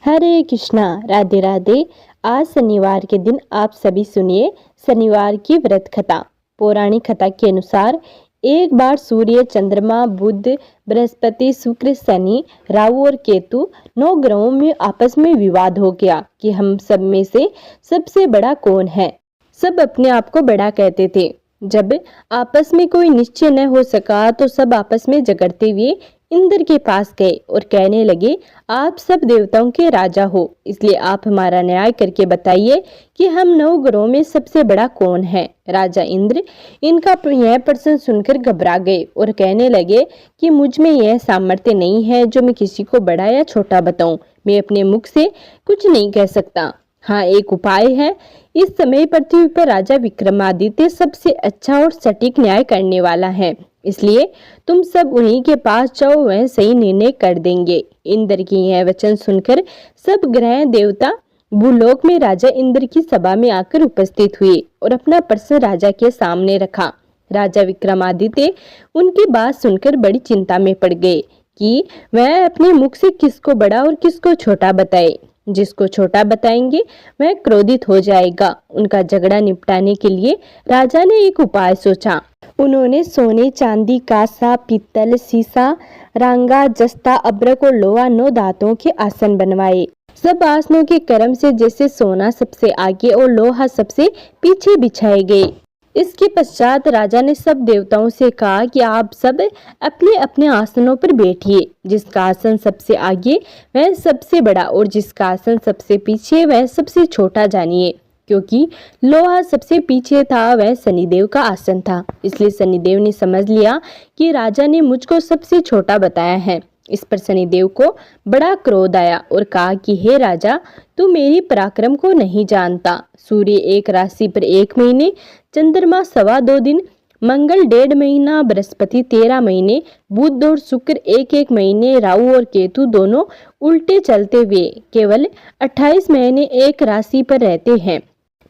हरे कृष्णा, राधे राधे। आज शनिवार के दिन आप सभी सुनिए शनिवार की व्रत कथा। पौराणिक कथा के अनुसार एक बार सूर्य, चंद्रमा, बुध, बृहस्पति, शुक्र, शनि, राहु और केतु 9 ग्रहों में आपस में विवाद हो गया कि हम सब में से सबसे बड़ा कौन है। सब अपने आप को बड़ा कहते थे। जब आपस में कोई निश्चय न हो सका तो सब आपस में झगड़ते हुए इंद्र के पास गए और कहने लगे, आप सब देवताओं के राजा हो, इसलिए आप हमारा न्याय करके बताइए कि हम 9 ग्रहों में सबसे बड़ा कौन है। राजा इंद्र इनका यह प्रश्न सुनकर घबरा गए और कहने लगे कि मुझ में यह सामर्थ्य नहीं है जो मैं किसी को बड़ा या छोटा बताऊं। मैं अपने मुख से कुछ नहीं कह सकता। हाँ, एक उपाय है। इस समय पृथ्वी पर राजा विक्रमादित्य सबसे अच्छा और सटीक न्याय करने वाला है, इसलिए तुम सब उन्हीं के पास जाओ, वह सही निर्णय कर देंगे। इंद्र की यह वचन सुनकर सब ग्रह देवता भूलोक में राजा इंद्र की सभा में आकर उपस्थित हुए और अपना प्रश्न राजा के सामने रखा। राजा विक्रमादित्य उनकी बात सुनकर बड़ी चिंता में पड़ गए कि वह अपने मुख से किसको बड़ा और किसको छोटा बताए। जिसको छोटा बताएंगे वह क्रोधित हो जाएगा। उनका झगड़ा निपटाने के लिए राजा ने एक उपाय सोचा। उन्होंने सोने, चांदी, कांसा, पीतल, सीसा, रांगा, जस्ता, अब्रक और लोहा 9 धातुओं के आसन बनवाए। सब आसनों के क्रम से जैसे सोना सबसे आगे और लोहा सबसे पीछे बिछाए गए। इसके पश्चात राजा ने सब देवताओं से कहा कि आप सब अपने अपने आसनों पर बैठिए। जिसका आसन सबसे आगे वह सबसे बड़ा और जिसका आसन सबसे पीछे वह सबसे छोटा जानिए। क्योंकि लोहा सबसे पीछे था वह शनिदेव का आसन था, इसलिए शनिदेव ने समझ लिया कि राजा ने मुझको सबसे छोटा बताया है। इस पर शनिदेव को बड़ा क्रोध आया और कहा कि हे राजा, तू मेरी पराक्रम को नहीं जानता। सूर्य एक राशि पर 1 महीने, चंद्रमा 2.25 दिन, मंगल 1.5 महीना, बृहस्पति 13 महीने, बुध और शुक्र 1-1 महीने, राहु और केतु दोनों उल्टे चलते हुए केवल 28 महीने एक राशि पर रहते हैं।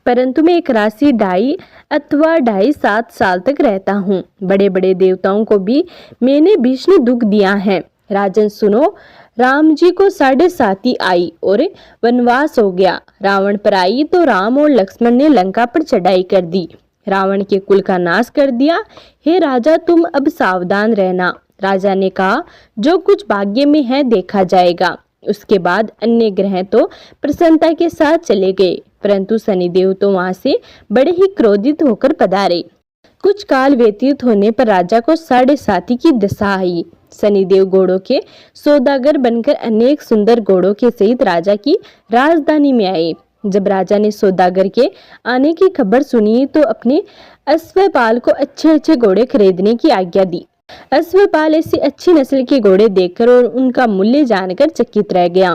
परंतु मैं एक राशि 2.5 अथवा 2.5-7 साल तक रहता हूँ। बड़े बड़े देवताओं को भी मैंने भीषण दुख दिया है। राजन सुनो, राम जी को 7.5 आई और वनवास हो गया। रावण पर आई तो राम और लक्ष्मण ने लंका पर चढ़ाई कर दी, रावण के कुल का नाश कर दिया। हे राजा, तुम अब सावधान रहना। राजा ने कहा, जो कुछ भाग्य में है देखा जाएगा। उसके बाद अन्य ग्रह तो प्रसन्नता के साथ चले गए, परंतु शनिदेव तो वहां से बड़े ही क्रोधित होकर पधारे। कुछ काल व्यतीत होने पर राजा को 7.5 की दशा आई। शनिदेव घोड़ों के सौदागर बनकर अनेक सुंदर घोड़ों के सहित राजा की राजधानी में आए। जब राजा ने सौदागर के आने की खबर सुनी तो अपने अश्वपाल को अच्छे अच्छे घोड़े खरीदने की आज्ञा दी। अश्वपाल ऐसी अच्छी नस्ल के घोड़े देखकर और उनका मूल्य जानकर चकित रह गया,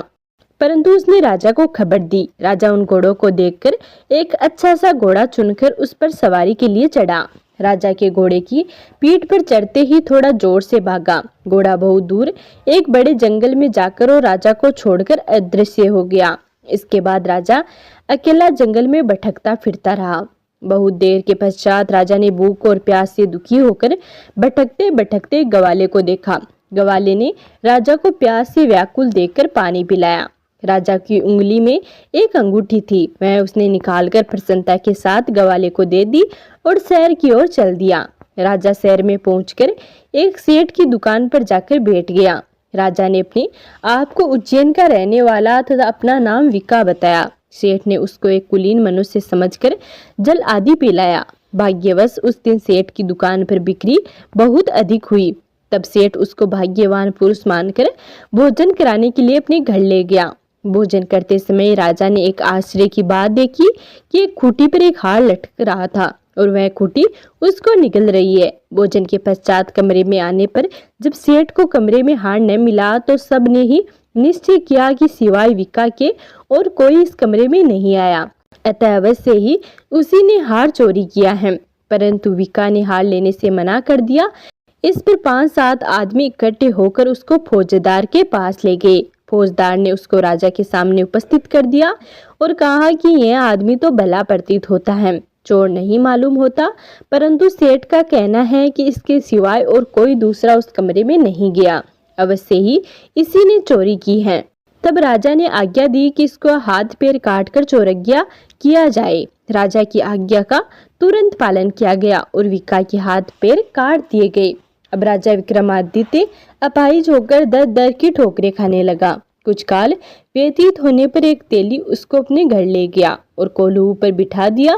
परंतु उसने राजा को खबर दी। राजा उन घोड़ों को देखकर एक अच्छा सा घोड़ा चुनकर उस पर सवारी के लिए चढ़ा। राजा के घोड़े की पीठ पर चढ़ते ही थोड़ा जोर से भागा। घोड़ा बहुत दूर एक बड़े जंगल में जाकर और राजा को छोड़कर अदृश्य हो गया। इसके बाद राजा अकेला जंगल में भटकता फिरता रहा। बहुत देर के पश्चात राजा ने भूख और प्यास से दुखी होकर भटकते भटकते ग्वाले को देखा। ग्वाले ने राजा को प्यास से व्याकुल देखकर पानी पिलाया। राजा की उंगली में एक अंगूठी थी, वह उसने निकालकर प्रसन्नता के साथ ग्वाले को दे दी और शहर की ओर चल दिया। राजा शहर में पहुंचकर एक सेठ की दुकान पर जाकर बैठ गया। राजा ने अपने आप को उज्जैन का रहने वाला तथा अपना नाम विका बताया। सेठ ने उसको एक कुलीन मनुष्य समझकर जल आदि पिलाया। भाग्यवश उस दिन सेठ की दुकान पर बिक्री बहुत अधिक हुई। तब सेठ उसको भाग्यवान पुरुष मानकर भोजन कराने के लिए अपने घर ले गया। भोजन करते समय राजा ने एक आश्चर्य की बात देखी कि एक खूंटी पर एक हार लटक रहा था और वह खूंटी उसको निगल रही है। भोजन के पश्चात कमरे में आने पर जब सेठ को कमरे में हार न मिला तो सब ने ही निश्चय किया कि सिवाय विका के और कोई इस कमरे में नहीं आया, अतः अवश्य ही उसी ने हार चोरी किया है। परंतु विका ने हार लेने से मना कर दिया। इस पर 5-7 आदमी इकट्ठे होकर उसको फौजदार के पास ले गए। फौजदार ने उसको राजा के सामने उपस्थित कर दिया और कहा कि यह आदमी तो भला प्रतीत होता है, चोर नहीं मालूम होता, परंतु सेठ का कहना है कि इसके सिवाय और कोई दूसरा उस कमरे में नहीं गया, अवश्य ही इसी ने चोरी की है। तब राजा ने आज्ञा दी कि इसको हाथ पैर काटकर चौरगिया किया जाए। राजा की आज्ञा का तुरंत पालन किया गया और विक्का के हाथ पैर काट दिए गए। अब राजा विक्रमादित्य अपाहिज होकर दर दर की ठोकरें खाने लगा। कुछ काल व्यतीत होने पर एक तेली उसको अपने घर ले गया और कोल्हू पर बिठा दिया।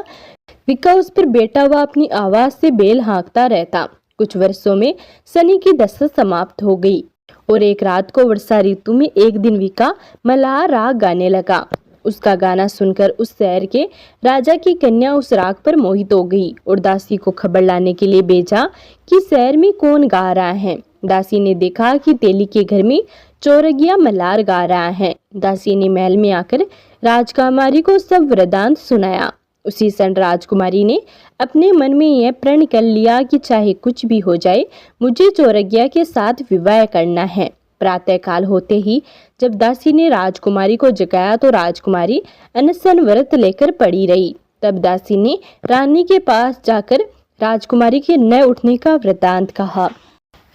विक्का उस पर बैठा हुआ अपनी आवाज से बेल हाँकता रहता। कुछ वर्षों में शनि की दशा समाप्त हो गई और एक रात को वर्षा ऋतु में एक दिन विक्का मल्हार राग गाने लगा। उसका गाना सुनकर उस शहर के राजा की कन्या उस राग पर मोहित हो गई और दासी को खबर लाने के लिए भेजा कि शहर में कौन गा रहा है। दासी ने देखा कि तेली के घर में चौरगिया मल्हार गा रहा है। दासी ने महल में आकर राजकुमारी को सब वृतांत सुनाया। उसी क्षण राजकुमारी ने अपने मन में यह प्रण कर लिया कि चाहे कुछ भी हो जाए, मुझे चौरगिया के साथ विवाह करना है। प्रातः काल होते ही जब दासी ने राजकुमारी को जगाया तो राजकुमारी अनशन व्रत लेकर पड़ी रही। तब दासी ने रानी के पास जाकर राजकुमारी के न उठने का वृतांत कहा।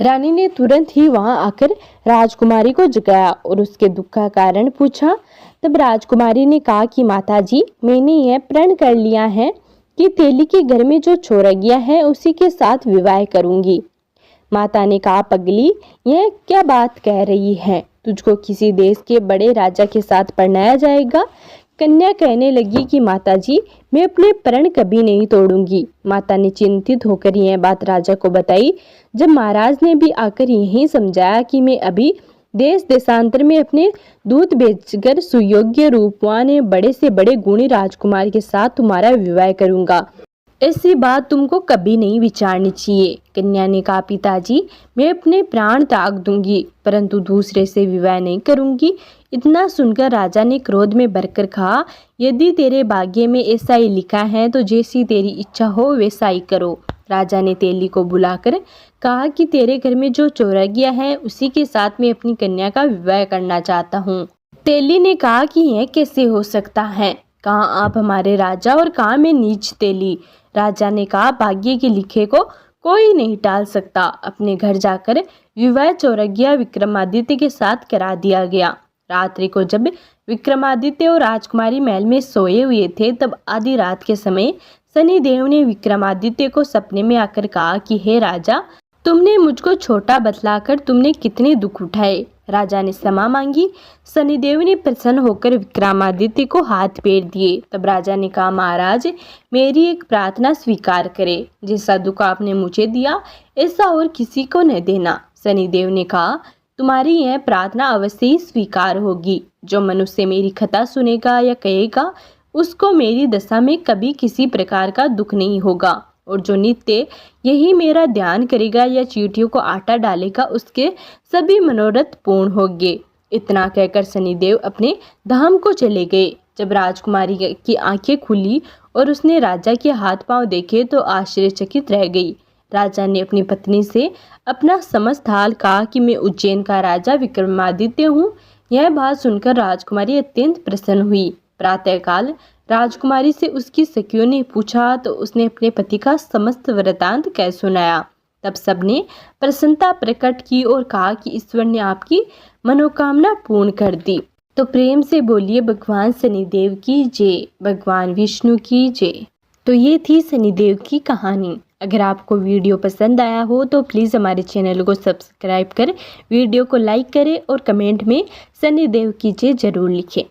रानी ने तुरंत ही वहां आकर राजकुमारी को जगाया और उसके दुख का कारण पूछा। तब राजकुमारी ने कहा कि माताजी, मैंने यह प्रण कर लिया है कि तेली के घर में जो चौरगिया है उसी के साथ विवाह करूंगी। माता ने कहा, पगली, यह क्या बात कह रही है? तुझको किसी देश के बड़े राजा के साथ परणाया जाएगा। कन्या कहने लगी कि माताजी, मैं अपने प्रण कभी नहीं तोड़ूंगी। माता ने चिंतित होकर यह बात राजा को बताई। जब महाराज ने भी आकर यही समझाया कि मैं अभी देश देशांतर में अपने दूत भेजकर सुयोग्य रूपवान बड़े से बड़े गुणी राजकुमार के साथ तुम्हारा विवाह करूंगा, ऐसी बात तुमको कभी नहीं विचारनी चाहिए। कन्या ने कहा, पिताजी, मैं अपने प्राण त्याग दूंगी परंतु दूसरे से विवाह नहीं करूंगी। इतना सुनकर राजा ने क्रोध में भरकर कहा, यदि तेरे भाग्य में ऐसा ही लिखा है तो जैसी तेरी इच्छा हो वैसा ही करो। राजा ने तेली को बुलाकर कहा कि तेरे घर में जो चौरगिया है उसी के साथ मैं अपनी कन्या का विवाह करना चाहता हूँ। तेली ने कहा कि यह कैसे हो सकता है? कहाँ आप हमारे राजा और कहाँ मैं नीच तेली। राजा ने कहा, भाग्य के लिखे को कोई नहीं टाल सकता। अपने घर जाकर विवाह चौरगिया विक्रमादित्य के साथ करा दिया गया। रात्रि को जब विक्रमादित्य और राजकुमारी महल में सोए हुए थे तब आधी रात के समय शनिदेव ने विक्रमादित्य को सपने में आकर कहा कि हे राजा, तुमने मुझको छोटा बतलाकर तुमने कितने दुख उठाए। राजा ने क्षमा मांगी। शनिदेव ने प्रसन्न होकर विक्रमादित्य को हाथ फेर दिए। तब राजा ने कहा, महाराज, मेरी एक प्रार्थना स्वीकार करें। जैसा दुख आपने मुझे दिया ऐसा और किसी को न देना। शनिदेव ने कहा, तुम्हारी यह प्रार्थना अवश्य ही स्वीकार होगी। जो मनुष्य मेरी कथा सुनेगा या कहेगा उसको मेरी दशा में कभी किसी प्रकार का दुख नहीं होगा और जो नित्य यही मेरा ध्यान करेगा या चींटियों को आटा डालेगा उसके सभी मनोरथ पूर्ण होंगे। इतना कहकर शनिदेव अपने धाम को चले गए। जब राजकुमारी की आंखें खुली और उसने राजा के हाथ पांव देखे तो आश्चर्यचकित रह गई। राजा ने अपनी पत्नी से अपना समस्त हाल कहा कि मैं उज्जैन का राजा विक्रमादित्य हूँ। यह बात सुनकर राजकुमारी अत्यंत प्रसन्न हुई। प्रातःकाल राजकुमारी से उसकी सखियों ने पूछा तो उसने अपने पति का समस्त वृतांत कह सुनाया। तब सबने प्रसन्नता प्रकट की और कहा कि ईश्वर ने आपकी मनोकामना पूर्ण कर दी। तो प्रेम से बोलिए भगवान शनिदेव की जय, भगवान विष्णु की जय। तो ये थी शनिदेव की कहानी। अगर आपको वीडियो पसंद आया हो तो प्लीज़ हमारे चैनल को सब्सक्राइब कर वीडियो को लाइक करें और कमेंट में शनिदेव की जय जरूर लिखें।